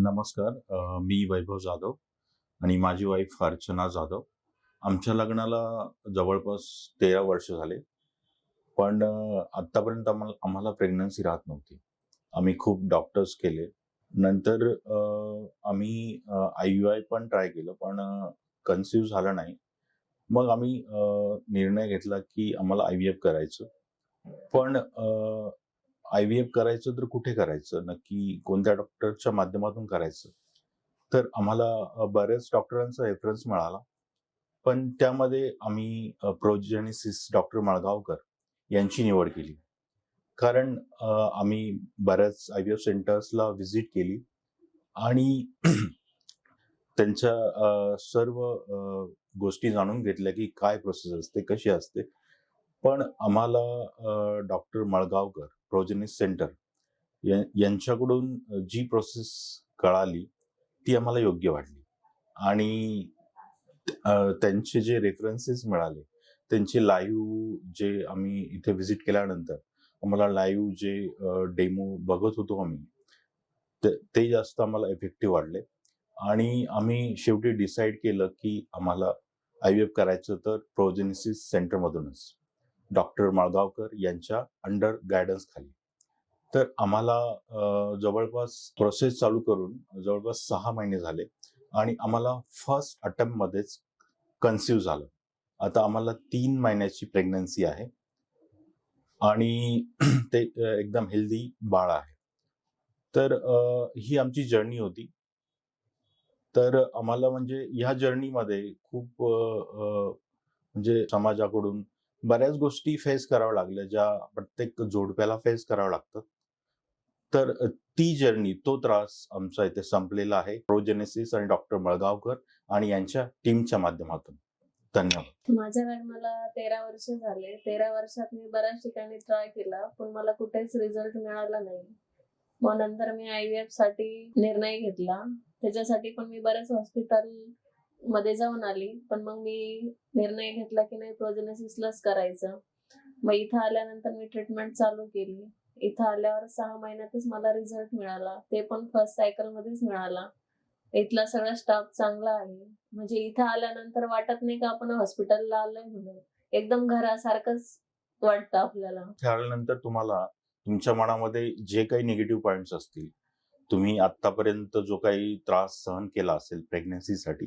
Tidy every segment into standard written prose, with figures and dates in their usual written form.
नमस्कार. मी वैभव जाधव आणि माझी वाईफ अर्चना जाधव. आमच्या लग्नाला जवळपास 13 वर्ष झाले. पण आत्तापर्यंत आम्हाला प्रेग्नन्सी राहत नव्हती. आम्ही खूप डॉक्टर्स केले. नंतर आम्ही IUI पण ट्राय केलं, पण कन्सीव्ह झालं नाही. मग आम्ही निर्णय घेतला की आम्हाला IVF करायचं. पण IVF करायचं तर कुठे करायचं? नक्की कोणत्या डॉक्टरच्या माध्यमातून करायचं? तर आम्हाला बऱ्याच डॉक्टरांचा रेफरन्स मिळाला. पण त्यामध्ये आम्ही प्रोजेनेसिस डॉक्टर मळगावकर यांची निवड केली. कारण आम्ही बऱ्याच IVF सेंटर्सला व्हिजिट केली आणि त्यांच्या सर्व गोष्टी जाणून घेतल्या की काय प्रोसेस असते, कशी असते. पण आम्हाला डॉक्टर मळगावकर प्रोजेनिस सेंटर यांच्याकडून जी प्रोसेस कळाली ती आम्हाला योग्य वाटली आणि त्यांचे जे रेफरन्सेस मिळाले, त्यांचे लाईव्ह जे आम्ही इथे व्हिजिट केल्यानंतर आम्हाला लाईव्ह जे डेमो बघत होतो आम्ही, ते जास्त आम्हाला इफेक्टिव्ह वाटले आणि आम्ही शेवटी डिसाईड केलं की आम्हाला IVF करायचं तर प्रोजेनेसिस सेंटरमधूनच डॉक्टर मळगावकर यांच्या अंडर गायडन्स खाली. तर आम्हाला जवळपास प्रोसेस चालू करून जवळपास 6 महिने झाले आणि आम्हाला फर्स्ट अटेम्प्टमध्येच कन्सीव्ह झालं. आता आम्हाला 3 महिन्याची प्रेग्नन्सी आहे आणि ते एकदम हेल्दी बाळ आहे. तर ही आमची जर्नी होती. तर आम्हाला म्हणजे ह्या जर्नीमध्ये खूप म्हणजे समाजाकडून बऱ्याच गोष्टी फेस कराव्या लागल्या, ज्या प्रत्येक जोडप्याला फेस कराव्या लागतात. तर ती जर्नी, तो त्रास आमचा इथे संपलेला आहे प्रोजेनेसिस आणि डॉक्टर मळगावकर आणि यांच्या टीमच्या माध्यमातून. धन्यवाद. माझ्या लग्नाला 13 वर्ष झाले. 13 वर्षात मी बऱ्याच ठिकाणी ट्राय केला, पण मला कुठेच रिझल्ट मिळाला नाही. मग नंतर मी IVF साठी निर्णय घेतला. त्याच्यासाठी पण मी बऱ्याच हॉस्पिटल मध्ये जाऊन आली, पण मग मी निर्णय घेतला की नाही, प्रोजेनेसिसलाच करायचं. मग इथं आल्यानंतर मी ट्रीटमेंट चालू केली. इथं आल्यावर 6 महिन्यातच मला रिझल्ट मिळाला. ते पण फर्स्ट सायकल मध्येच मिळाला. इथला सगळा स्टाफ चांगला आहे. म्हणजे इथं आल्यानंतर वाटत नाही का आपण हॉस्पिटलला आलोय म्हणून. एकदम घरासारखंच वाटतं आपल्याला. त्यानंतर तुम्हाला तुमच्या मनामध्ये जे काही निगेटिव्ह पॉइंट्स असतील, तुम्ही आतापर्यंत जो काही त्रास सहन केला असेल प्रेग्नन्सीसाठी,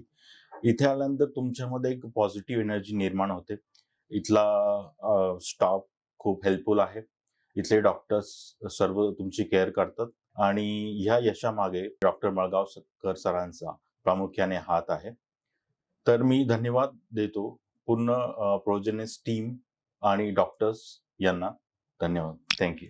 इथे आल्यानंतर तुमच्यामध्ये एक पॉझिटिव्ह एनर्जी निर्माण होते. इथला स्टाफ खूप हेल्पफुल आहे. इथले डॉक्टर्स सर्व तुमची केअर करतात आणि ह्या यशामागे डॉक्टर मळगावकर सरांचा प्रामुख्याने हात आहे. तर मी धन्यवाद देतो पूर्ण प्रोजेनेस टीम आणि डॉक्टर्स यांना. धन्यवाद. Thank you.